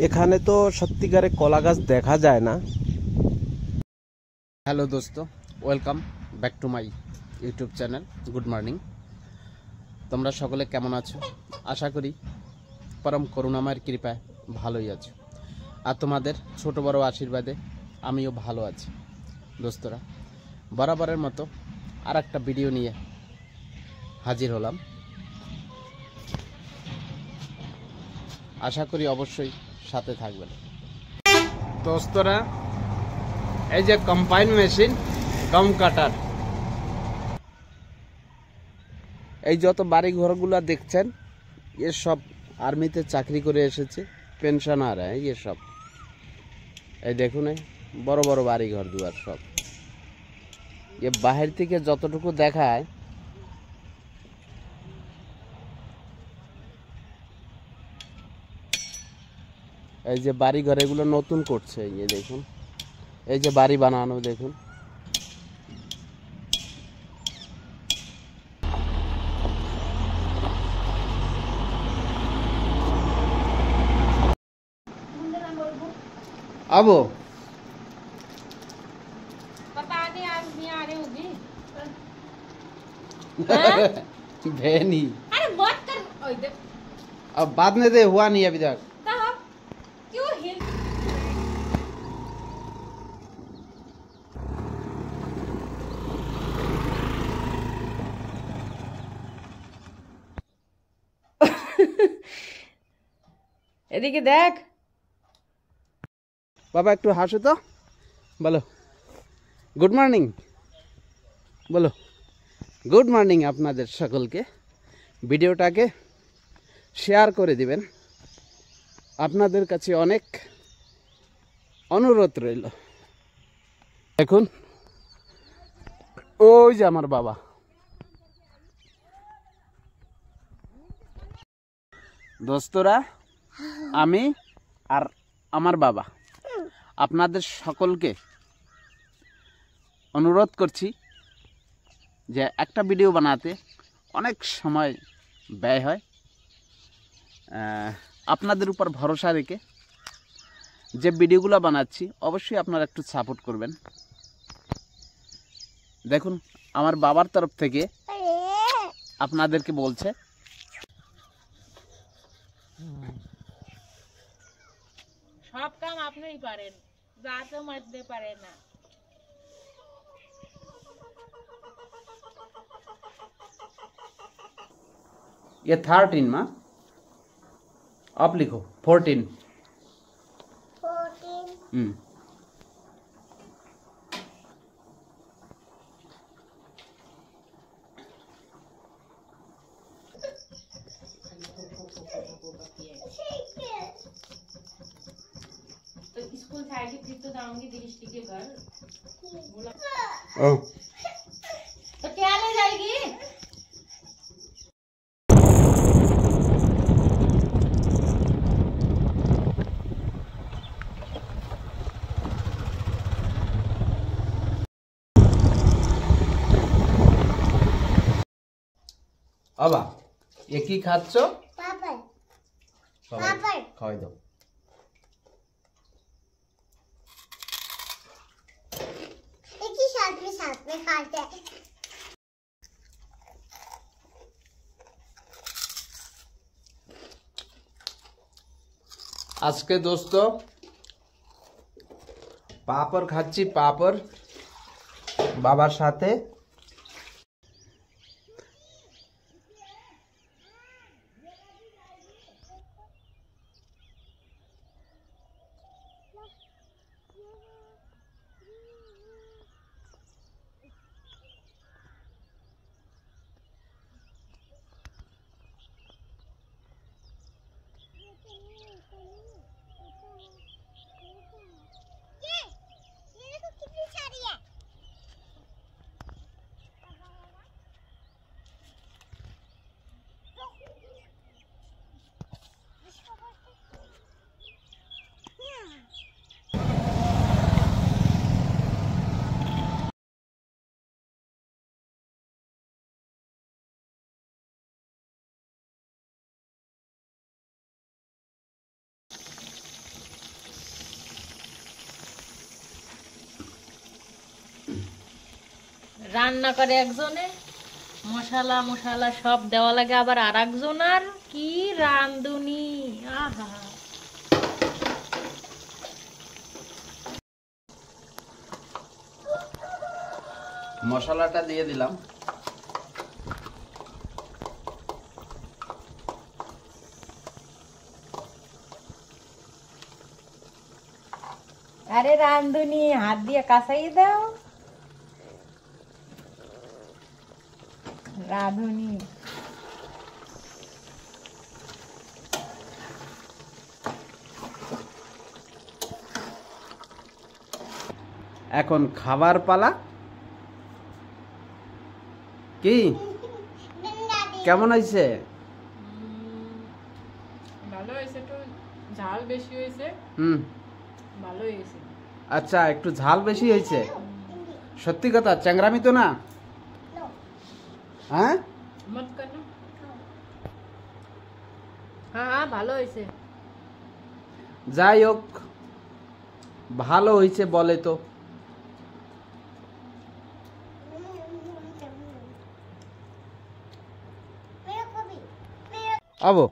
এখানে তো সত্যিকারে কলা গাছ দেখা যায় না। হ্যালো দোস্ত, welcome back to my YouTube channel. Good morning. তোমরা সকলে কেমন আছো? আশা করি পরম করুণাময়ের কৃপায় ভালোই আছো, আর তোমাদের ছোট বড় আশীর্বাদে আমিও ভালো আছি। দোস্তরা, বরাবরের মতো আর একটা ভিডিও নিয়ে হাজির হলাম। আশা করি অবশ্যই সাথে থাকবেন। দোস্তরা, এই যে কম্বাইন মেশিন, গম কাটার, এই যত বাড়ি ঘরগুলা দেখছেন এসব আর্মিতে চাকরি করে এসেছে পেনশনার, এসব এই দেখুন, এই বড় বড় বাড়ি ঘর দুয়ার সব এ বাহির থেকে যতটুকু দেখায় এই যে বাড়ি ঘর এগুলো নতুন করছে। এই দেখুন, এই যে বাড়ি বানানো দেখুন। अब पता नहीं आज नहीं आ रही होगी। बहनी अरे मत कर। ओए देख, अब बाद में दे हुआ नहीं अभी तक। कहाँ क्यों हिल এদিকে দেখ। বাবা একটু হাসো তো, বলো গুড মর্নিং, বলো গুড মর্নিং। আপনাদের সকলকে ভিডিওটাকে শেয়ার করে দিবেন, আপনাদের কাছে অনেক অনুরোধ রইল। দেখুন, ওই যে আমার বাবা। দোস্তরা, আমি আর আমার বাবা আপনাদের সকলকে অনুরোধ করছি যে একটা ভিডিও বানাতে অনেক সময় ব্যয় হয়। আপনাদের উপর ভরসা রেখে যে ভিডিওগুলো বানাচ্ছি অবশ্যই আপনারা একটু সাপোর্ট করবেন। দেখুন, আমার বাবার তরফ থেকে আপনাদেরকে বলছে সব কাম আপনিই পারেন, যা তো মারতে পারে না। ये 13 माँ, आप लिखो 14। तो स्कूल से आएगी फिर तो जाऊंगी दृष्टि के घर। तो क्या ले जाएगी? বাবা এ কি খাচ্ছ? पापड़ খাওয়াই দাও। एक ही साथ में खाते हैं। আজকে দোস্ত পাপড় খাচ্ছি, পাপড় বাবার সাথে। রান্না করে একজনে, মশলা মশলা সব দেওয়া লাগে আবার আর একজন, আর কি রান্ধুনি। আহা, মশলাটা দিয়ে দিলাম। আরে রান্ধুনি, হাত দিয়ে কাঁচাই দাও। রাঁধুনি এখন খাবার পালা। কি কেমন হয়েছে? ভালো হয়েছে, একটু ঝাল বেশি হয়েছে। ভালো হয়েছে। আচ্ছা, একটু ঝাল বেশি হয়েছে। সত্যি কথা, চ্যাংরামি তো না? হ্যাঁ মত কেন? হ্যাঁ ভালো হয়েছে। যাই হোক, ভালো হয়েছে বলে তো। আবো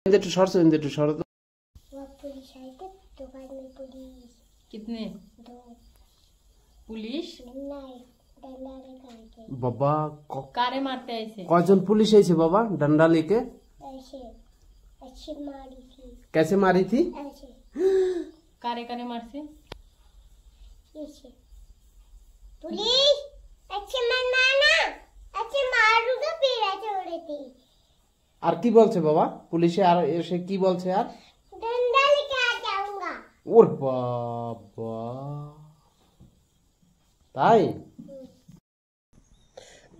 একটু সরছো, একটু সরো তো। पुलिस आई थे दुकान में पुलिस कितने दो पुलिस नहीं डंडा लेकर के বাবা कारे मारते ऐसे? কয়জন পুলিশ এসে বাবা डंडा लेके? ऐसे अच्छी मारी थी कैसे मारी थी? ऐसे कारे कारे मारते? ऐसे पुलिस अच्छे मन माना अच्छे मारूंगा फिर ऐसे उड़े थी আর কি বলছে বাবা পুলিশে? আর এসে কি বলছে? আর डंडा लेके आ जाऊंगा ওর বাবা, তাই?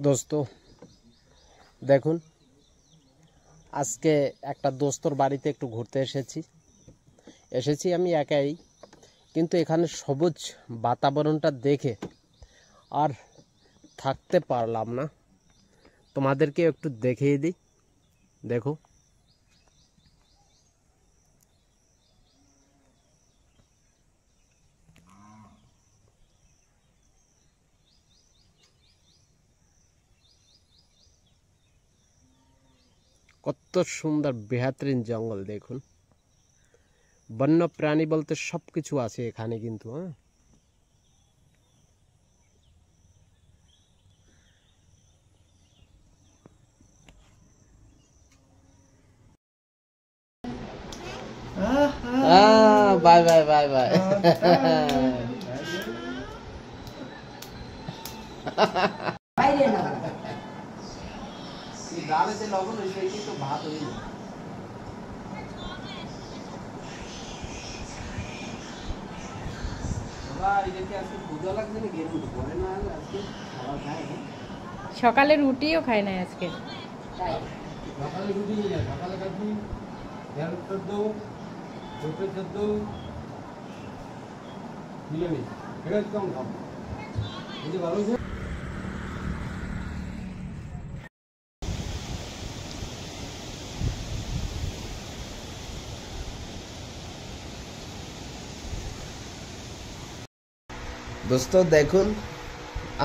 দোস্ত দেখুন, আজকে একটা দোস্তর বাড়িতে একটু ঘুরতে এসেছি আমি একাই, কিন্তু এখানে সবুজ বাতাবরণটা দেখে আর থাকতে পারলাম না। তোমাদেরকে একটু দেখিয়ে দিই, দেখো। কত সুন্দর বেহাতরিন জঙ্গল দেখুন। বন্য প্রাণী বলতে সবকিছু আছে এখানে কিন্তু। Bye bye bye bye. ডালে যে লবণ হয়েছে এটি তো ভাত হইল। সকালে রুটিও খায় না আজকে। সকালে রুটি সকালে খাচ্ছি ঢেঁড়স সেদ্ধ পেঁপে সেদ্ধ নিরামিষ। ঢেঁড়স কম খাবো, বুঝতে ভালো হয়েছে। দোস্ত দেখুন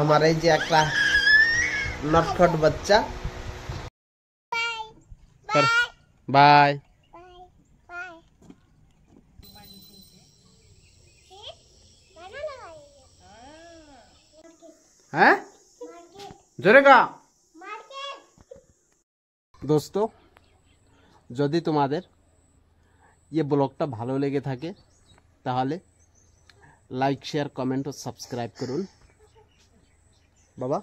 আমার এই যে একটা নটখট বাচ্চা। বাই। হ্যাঁ জোরে গা। দোস্ত যদি তোমাদের ये ব্লগটা ভালো লেগে থাকে তাহলে লাইক শেয়ার কমেন্ট ও সাবস্ক্রাইব করুন। বাবা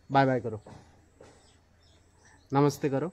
বাই বাই করো, নমস্তে করো।